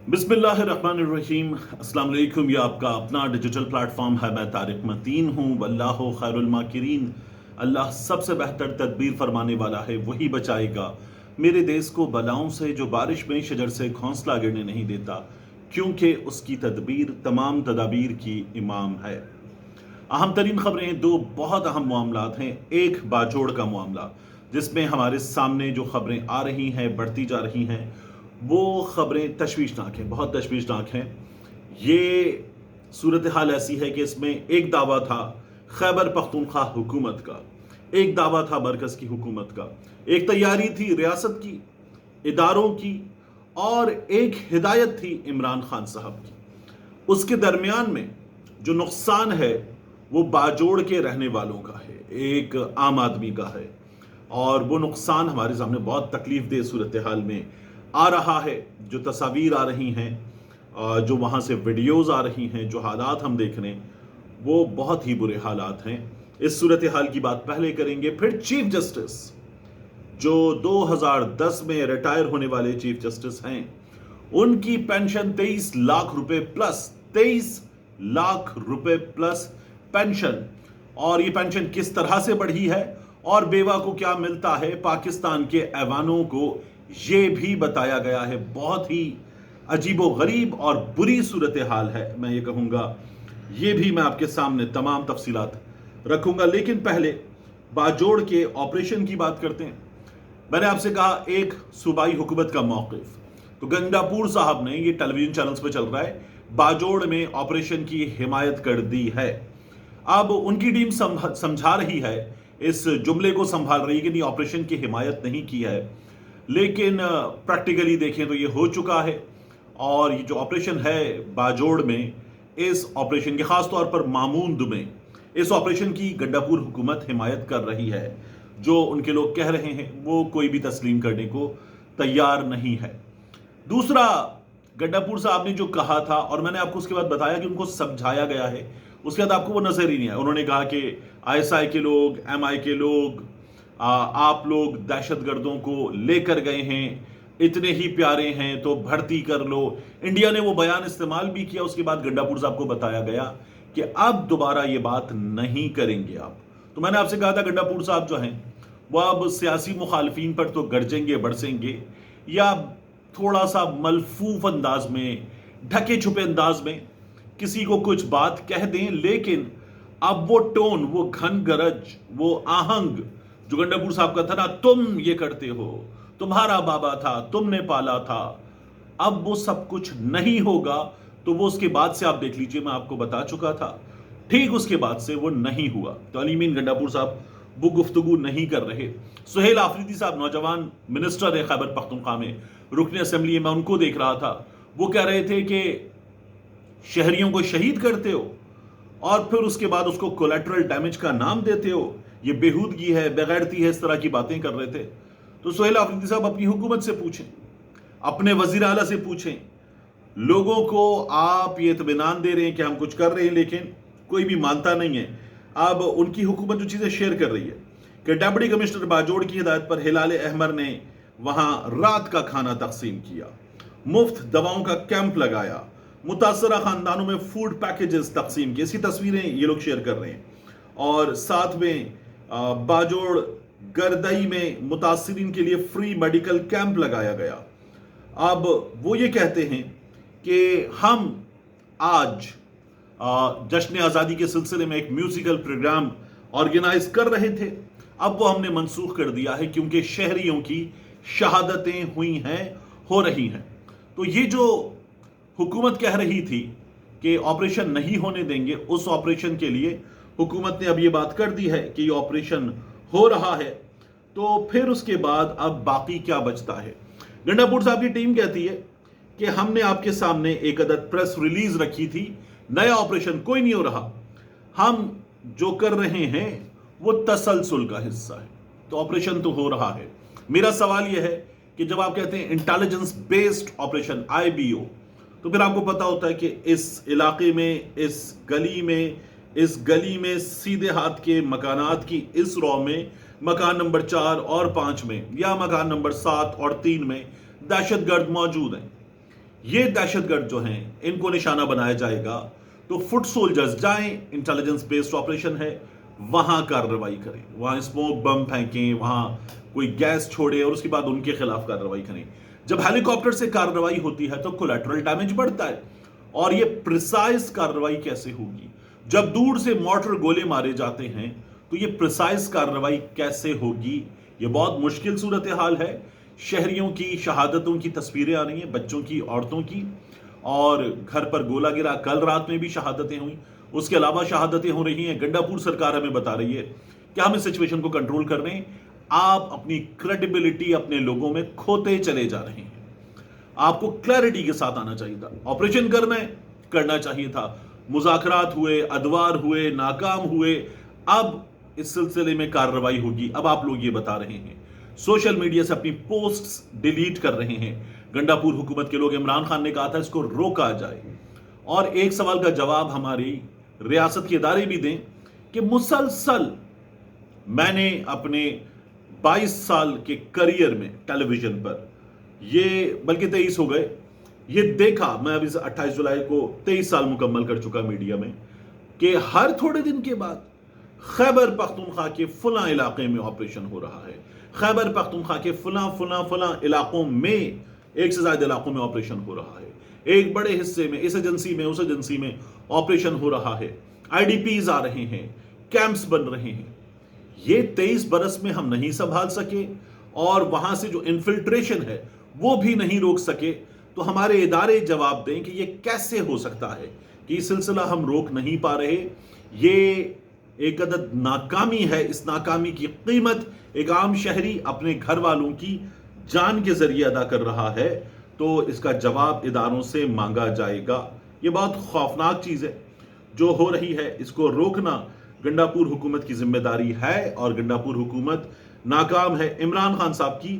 बिस्मिल्लाहिर्रहमानिर्रहीम। अस्सलाम वालेकुम। ये आपका अपना डिजिटल प्लेटफॉर्म है। मैं तारिक मतीन हूँ। वल्लाहु खैरुल माकिरीन। अल्लाह सबसे बेहतर तदबीर फरमाने वाला है, वही बचाएगा मेरे देश को बलाओं से, जो बारिश में शजर से घोंसला गिरने नहीं देता, क्योंकि उसकी तदबीर तमाम तदाबीर की इमाम है। अहम तरीन खबरें, दो बहुत अहम मामलात हैं। एक बाजोड़ का मामला, जिसमें हमारे सामने जो खबरें आ रही हैं, बढ़ती जा रही हैं, वो खबरें तशवीशनाक हैं, बहुत तशवीशनाक हैं। ये सूरत हाल ऐसी है कि इसमें एक दावा था खैबर पख्तूनख्वा हुकूमत का, एक दावा था मरकज की हुकूमत का, एक तैयारी थी रियासत की, इदारों की, और एक हिदायत थी इमरान खान साहब की। उसके दरमियान में जो नुकसान है वो बाजोड़ के रहने वालों का है, एक आम आदमी का है, और वो नुकसान हमारे सामने बहुत तकलीफ दे सूरत हाल में आ रहा है। जो तस्वीर आ रही हैं, जो वहाँ से वीडियोज़ आ रही हैं, जो हालात हम देख रहे हैं, वो बहुत ही बुरे हालात हैं। इस सूरत हाल की बात पहले करेंगे, फिर चीफ जस्टिस जो 2010 में रिटायर होने वाले चीफ जस्टिस हैं, उनकी पेंशन 23 लाख रुपए प्लस, 23 लाख रुपए प्लस पेंशन। और ये पेंशन किस तरह से बढ़ी है और बेवा को क्या मिलता है, पाकिस्तान के ऐवानों को ये भी बताया गया है। बहुत ही अजीबो गरीब और बुरी सूरत हाल है, मैं ये कहूँगा। ये भी मैं आपके सामने तमाम तफसीलात रखूँगा, लेकिन पहले बाजोड़ के ऑपरेशन की बात करते हैं। मैंने आपसे कहा एक सूबाई हुकूमत का मौक़िफ़, तो गंडापुर साहब ने, ये टेलीविज़न चैनल्स पे चल रहा है, बाजोड़ में ऑपरेशन की हिमायत कर दी है। अब उनकी टीम समझा रही है, इस जुमले को संभाल रही है कि नहीं, ऑपरेशन की हिमायत नहीं की है, लेकिन प्रैक्टिकली देखें तो ये हो चुका है। और ये जो ऑपरेशन है बाजोड़ में, इस ऑपरेशन के ख़ास तौर पर मामूंद में, इस ऑपरेशन की गंडापुर हुकूमत हिमायत कर रही है। जो उनके लोग कह रहे हैं वो कोई भी तस्लीम करने को तैयार नहीं है। दूसरा, गंडापुर साहब ने जो कहा था, और मैंने आपको उसके बाद बताया कि उनको समझाया गया है, उसके बाद आपको वो नजर ही नहीं आया। उन्होंने कहा कि आईएसआई के लोग, एमआई के लोग, आप लोग दहशतगर्दों को लेकर गए हैं, इतने ही प्यारे हैं तो भर्ती कर लो। इंडिया ने वो बयान इस्तेमाल भी किया। उसके बाद गंडापुर साहब को बताया गया कि अब दोबारा ये बात नहीं करेंगे आप। तो मैंने आपसे कहा था गंडापुर साहब जो हैं वो अब सियासी मुखालफीन पर तो गरजेंगे बरसेंगे, या थोड़ा सा मलफूफ अंदाज में, ढके छुपे अंदाज में किसी को कुछ बात कह दें, लेकिन अब वो टोन, वो घन गरज, वो आहंग जो गंडापुर साहब का था ना, तुम ये करते हो, तुम्हारा बाबा था, तुमने पाला था, अब वो सब कुछ नहीं होगा। तो वो उसके बाद से आप देख लीजिए, मैं आपको बता चुका था, ठीक उसके बाद से वो नहीं हुआ। तो अलीमीन गंडापुर साहब वो गुफ्तगू नहीं कर रहे। सुहेल आफरीदी साहब नौजवान मिनिस्टर है खैबर पख्तूनख्वा में, रुकने असेंबली में उनको देख रहा था, वो कह रहे थे कि शहरियों को शहीद करते हो और फिर उसके बाद उसको कोलेटरल डैमेज का नाम देते हो, ये बेहूदगी है, बेगैरती है, इस तरह की बातें कर रहे थे। तो सुहेल आफरीदी साहब अपनी हुकूमत से पूछें, अपने वजीर आला से पूछें, लोगों को आप ये इत्मीनान दे रहे हैं कि हम कुछ कर रहे हैं, लेकिन कोई भी मानता नहीं है। अब उनकी हुकूमत जो चीज़ें शेयर कर रही है कि डिप्टी कमिश्नर बाजोड़ की हिदायत पर हिलाल अहमर ने वहाँ रात का खाना तकसीम किया, मुफ्त दवाओं का कैंप लगाया, मुतासरा खानदानों में फूड पैकेजेस तकसीम किए। इसकी तस्वीरें ये लोग शेयर कर रहे हैं। और साथ में बाजोड़ गर्दई में मुतासरीन के लिए फ्री मेडिकल कैंप लगाया गया। अब वो ये कहते हैं कि हम आज जश्न आज़ादी के सिलसिले में एक म्यूजिकल प्रोग्राम ऑर्गेनाइज कर रहे थे, अब वो हमने मनसूख कर दिया है क्योंकि शहरियों की शहादतें हुई हैं, हो रही हैं। तो ये जो हुकूमत कह रही थी कि ऑपरेशन नहीं होने देंगे, उस ऑपरेशन के लिए हुकूमत ने अब ये बात कर दी है कि ये ऑपरेशन हो रहा है। तो फिर उसके बाद अब बाकी क्या बचता है। गंडापुर साहब की टीम कहती है कि हमने आपके सामने एक अदद प्रेस रिलीज रखी थी, नया ऑपरेशन कोई नहीं हो रहा, हम जो कर रहे हैं वो तसलसल का हिस्सा है, तो ऑपरेशन तो हो रहा है। मेरा सवाल यह है कि जब आप कहते हैं इंटेलिजेंस बेस्ड ऑपरेशन, IBO, तो फिर आपको पता होता है कि इस इलाके में, इस गली में सीधे हाथ के मकानात की इस रॉ में, मकान नंबर 4 और 5 में, या मकान नंबर 7 और 3 में दहशतगर्द मौजूद हैं। یہ دہشت گرد جو ہیں ان کو نشانہ بنایا جائے گا تو فٹ سولجرز جائیں، انٹیلیجنس بیسڈ آپریشن ہے، وہاں کارروائی کریں، وہاں اسموک بم پھینکیں، وہاں کوئی گیس چھوڑے اور اس کے بعد ان کے خلاف کارروائی کریں۔ جب ہیلی کاپٹر سے کارروائی ہوتی ہے تو کولیٹرل ڈیمیج بڑھتا ہے، اور یہ پریسائز کارروائی کیسے ہوگی؟ جب دور سے مارٹر گولے مارے جاتے ہیں تو یہ پریسائز کارروائی کیسے ہوگی؟ یہ بہت مشکل صورتحال ہے۔ شہریوں کی شہادتوں کی تصویریں آ رہی ہیں، بچوں کی، عورتوں کی، اور گھر پر گولا گرا، کل رات میں بھی شہادتیں ہوئیں، اس کے علاوہ شہادتیں ہو رہی ہیں۔ گنڈا پور سرکار ہمیں بتا رہی ہے کہ ہم اس سچویشن کو کنٹرول کر رہے ہیں۔ آپ اپنی کریڈیبلٹی اپنے لوگوں میں کھوتے چلے جا رہے ہیں۔ آپ کو کلیئرٹی کے ساتھ آنا چاہیے تھا، آپریشن کرنا چاہیے تھا، مذاکرات ہوئے، ادوار ہوئے، ناکام ہوئے، اب اس سلسلے میں کارروائی ہوگی۔ اب آپ لوگ یہ بتا رہے ہیں، سوشل میڈیا سے اپنی پوسٹس ڈیلیٹ کر رہے ہیں۔ گنڈا پور حکومت کے لوگ، عمران خان نے کہا تھا اس کو روکا جائے، اور ایک سوال کا جواب ہماری ریاست کے ادارے بھی دیں کہ مسلسل میں نے اپنے 22 سال کے کریئر میں ٹیلی ویژن پر، یہ بلکہ 23 ہو گئے، یہ دیکھا، میں ابھی 28 جولائی کو 23 سال مکمل کر چکا میڈیا میں، کہ ہر تھوڑے دن کے بعد خیبر پختونخوا کے فلاں علاقے میں آپریشن ہو رہا ہے، خیبر پختونخوا کے فلاں علاقوں میں، ایک سے زائد علاقوں میں آپریشن ہو رہا ہے، ایک بڑے حصے میں اس ایجنسی میں اس ایجنسی میں آپریشن ہو رہا ہے، آئی ڈی پیز آ رہے ہیں، کیمپس بن رہے ہیں۔ یہ 23 برس میں ہم نہیں سنبھال سکے، اور وہاں سے جو انفلٹریشن ہے وہ بھی نہیں روک سکے، تو ہمارے ادارے جواب دیں کہ یہ کیسے ہو سکتا ہے کہ یہ سلسلہ ہم روک نہیں پا رہے۔ یہ ایک عدد ناکامی ہے، اس ناکامی کی قیمت ایک عام شہری اپنے گھر والوں کی جان کے ذریعے ادا کر رہا ہے، تو اس کا جواب اداروں سے مانگا جائے گا۔ یہ بہت خوفناک چیز ہے جو ہو رہی ہے، اس کو روکنا گنڈا پور حکومت کی ذمہ داری ہے، اور گنڈا پور حکومت ناکام ہے۔ عمران خان صاحب کی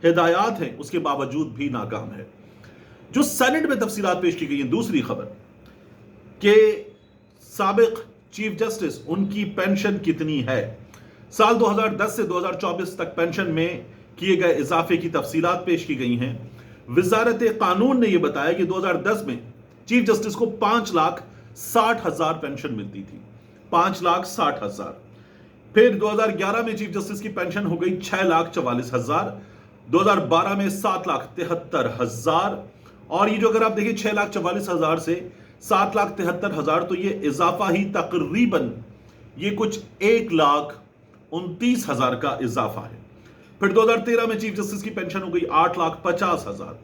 ہدایات ہیں، اس کے باوجود بھی ناکام ہے۔ جو سینٹ میں تفصیلات پیش کی گئی ہیں، دوسری خبر کہ سابق چیف جسٹس، ان کی پینشن کتنی ہے؟ سال 2010 سے 2024 تک پینشن میں کیے گئے اضافے کی تفصیلات پیش کی گئی ہیں۔ وزارت قانون نے یہ بتایا کہ 2010 میں چیف جسٹس کو 5,60,000 پینشن ملتی تھی، 5,60,000۔ پھر 2011 میں چیف جسٹس کی پینشن ہو گئی 6,44,000، 2012 میں 7,73,000، اور یہ جو اگر آپ دیکھیں 6,44,000 سے 7,73,000، تو یہ اضافہ ہی تقریباً یہ کچھ 1,29,000 کا اضافہ ہے۔ پھر 2013 میں چیف جسٹس کی پینشن ہو گئی 8,50,000،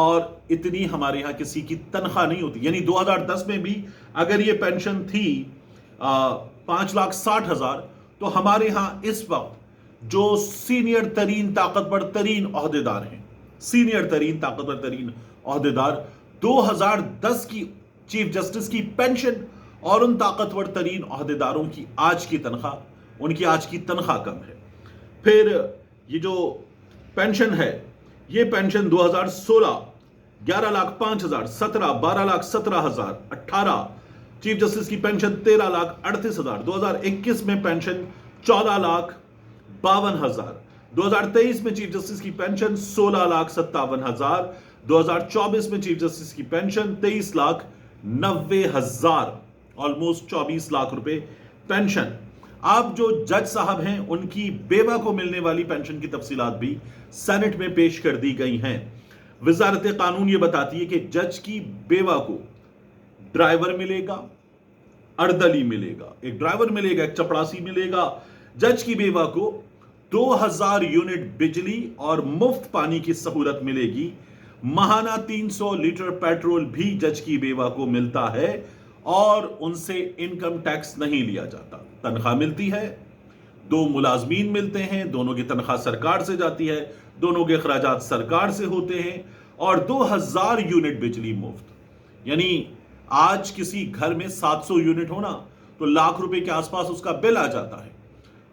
اور اتنی ہمارے ہاں کسی کی تنخواہ نہیں ہوتی، یعنی 2010 میں بھی اگر یہ پینشن تھی 5,60,000، تو ہمارے ہاں اس وقت جو سینئر ترین طاقتور ترین عہدیدار ہیں، سینئر ترین طاقتور ترین عہدیدار، 2010 کی چیف جسٹس کی پینشن اور ان طاقتور ترین عہدیداروں کی آج کی تنخواہ، ان کی آج کی تنخواہ کم ہے۔ پھر یہ جو پینشن ہے، یہ پینشن 2016 11,05,000، 17 12,17,000، 18 چیف جسٹس کی پینشن 13,38,000، 2021 میں پینشن 14,52,000، 2023 میں چیف جسٹس کی پینشن 16,57,000، 2024 میں چیف جسٹس کی پینشن 23,90,000، آلموسٹ 24 لاکھ روپے پینشن۔ اب جو جج صاحب ہیں، ان کی بیوہ کو ملنے والی پینشن کی تفصیلات بھی سینٹ میں پیش کر دی گئی ہیں۔ وزارت قانون یہ بتاتی ہے کہ جج کی بیوہ کو ڈرائیور ملے گا، اردلی ملے گا، ایک ڈرائیور ملے گا، ایک چپڑاسی ملے گا۔ جج کی بیوہ کو 2,000 یونٹ بجلی اور مفت پانی کی سہولت ملے گی۔ ماہانہ 300 لیٹر پیٹرول بھی جج کی بیوہ کو ملتا ہے، اور ان سے انکم ٹیکس نہیں لیا جاتا۔ تنخواہ ملتی ہے، 2 ملازمین ملتے ہیں، دونوں کی تنخواہ سرکار سے جاتی ہے، دونوں کے اخراجات سرکار سے ہوتے ہیں، اور 2,000 یونٹ بجلی مفت۔ یعنی آج کسی گھر میں 700 یونٹ ہونا تو لاکھ روپے کے آس پاس اس کا بل آ جاتا ہے،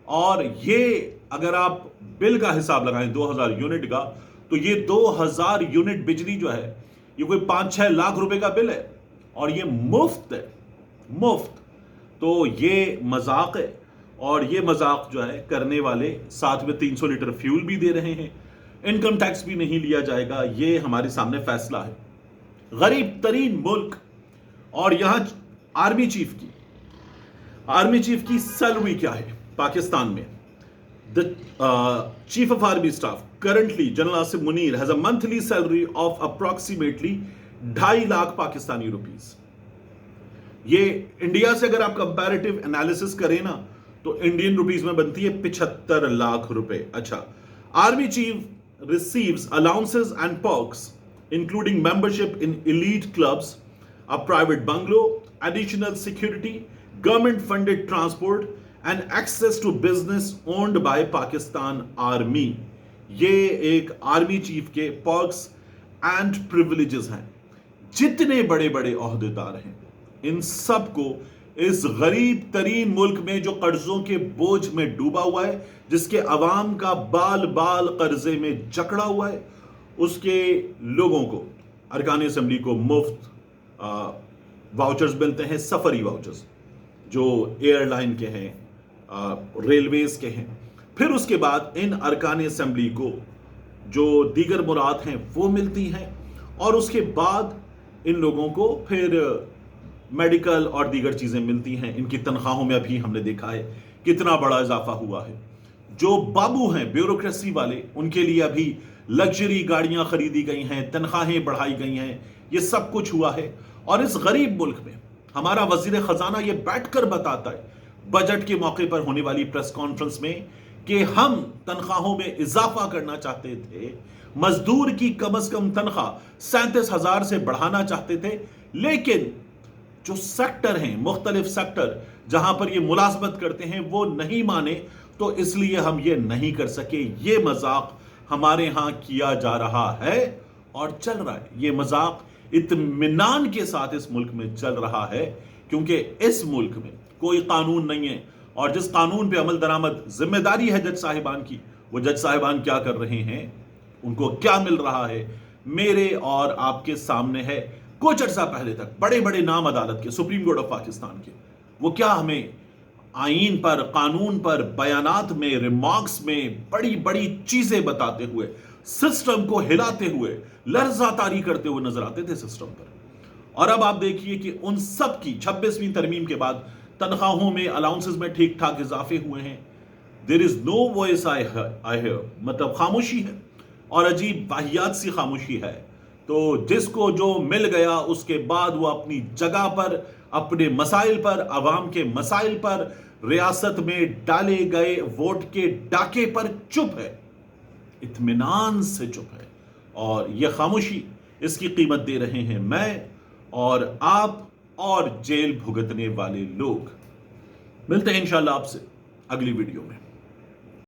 اور یہ اگر آپ بل کا حساب لگائیں 2,000 یونٹ کا، تو یہ 2,000 یونٹ بجلی جو ہے یہ کوئی 5-6 لاکھ روپے کا بل ہے، اور یہ مفت ہے، مفت۔ تو یہ مذاق ہے، اور یہ مذاق جو ہے کرنے والے ساتھ میں 300 لیٹر فیول بھی دے رہے ہیں، انکم ٹیکس بھی نہیں لیا جائے گا۔ یہ ہمارے سامنے فیصلہ ہے۔ गरीब तरीन मुल्क, और यहां आर्मी चीफ की सैलरी क्या है पाकिस्तान में? The chief of army staff currently general Asif Munir has a monthly salary of approximately 2.5 lakh Pakistani rupees. ये इंडिया से अगर आप कंपैरेटिव एनालिसिस करें ना तो इंडियन रुपीस में बनती है 75 लाख रुपए। अच्छा, army chief receives allowances and perks including membership in elite clubs, a private bungalow, additional security, government funded transport and access to business owned by Pakistan Army। ये एक आर्मी चीफ के perks and privileges हैं। जितने बड़े बड़े ओहदेदार हैं इन सब को इस गरीब तरीन मुल्क में जो कर्जों के बोझ में डूबा हुआ है, जिसके अवाम का बाल बाल कर्जे में जकड़ा हुआ है, उसके लोगों को अरकान असेंबली को मुफ्त वाउचर्स मिलते हैं, सफरी वाउचर्स जो एयरलाइन के हैं, रेलवेज के हैं। फिर उसके बाद इन अरकान असेंबली को जो दीगर मुराद हैं वो मिलती हैं, और उसके बाद इन लोगों को फिर मेडिकल और दीगर चीज़ें मिलती हैं। इनकी तनख्वाहों में अभी हमने देखा है कितना बड़ा इजाफा हुआ है। जो बाबू हैं ब्यूरोक्रेसी वाले, उनके लिए अभी लग्जरी गाड़ियां खरीदी गई हैं, तनख्वाहें बढ़ाई गई हैं, ये सब कुछ हुआ है। और इस गरीब मुल्क में हमारा वजीर खजाना ये बैठकर बताता है बजट के मौके पर होने वाली प्रेस कॉन्फ्रेंस में कि हम तनख्वाहों में इजाफा करना चाहते थे, मजदूर की कम से कम तनख्वाह 37,000 से बढ़ाना चाहते थे, लेकिन जो सेक्टर हैं, मुख्तलिफ सेक्टर जहां पर ये मुलाजमत करते हैं, वो नहीं माने, तो इसलिए हम ये नहीं कर सके। ये मजाक हमारे यहां किया जा रहा है और चल रहा है। ये मजाक इत्मीनान के साथ इस मुल्क में चल रहा है, क्योंकि इस मुल्क में कोई कानून नहीं है, और जिस कानून पे अमल दरामद जिम्मेदारी है जज साहिबान की, वो जज साहिबान क्या कर रहे हैं, उनको क्या मिल रहा है, मेरे और आपके सामने है। कुछ अर्सा पहले तक बड़े बड़े नाम अदालत के, सुप्रीम कोर्ट ऑफ पाकिस्तान के, वो क्या हमें आईन पर, कानून पर, बयानात में, रिमार्क्स में बड़ी बड़ी चीजें बताते हुए, सिस्टम को हिलाते हुए, लर्जा तारी करते हुए नजर आते थे सिस्टम पर। और अब आप देखिए कि उन सब की 26वीं तरमीम के बाद तनख्वाहों में, अलाउंसेस में ठीक ठाक इजाफे हुए हैं। There is no voice I hear, मतलब खामोशी है, और अजीब वाहियात सी खामोशी है। तो जिसको जो मिल गया उसके बाद वो अपनी जगह पर, अपने मसाइल पर, अवाम के मसाइल पर, रियासत में डाले गए वोट के डाके पर चुप है, इत्मीनान से चुप है। और यह खामोशी, इसकी कीमत दे रहे हैं मैं और आप और जेल भुगतने वाले लोग। मिलते हैं इंशाल्लाह आपसे अगली वीडियो में।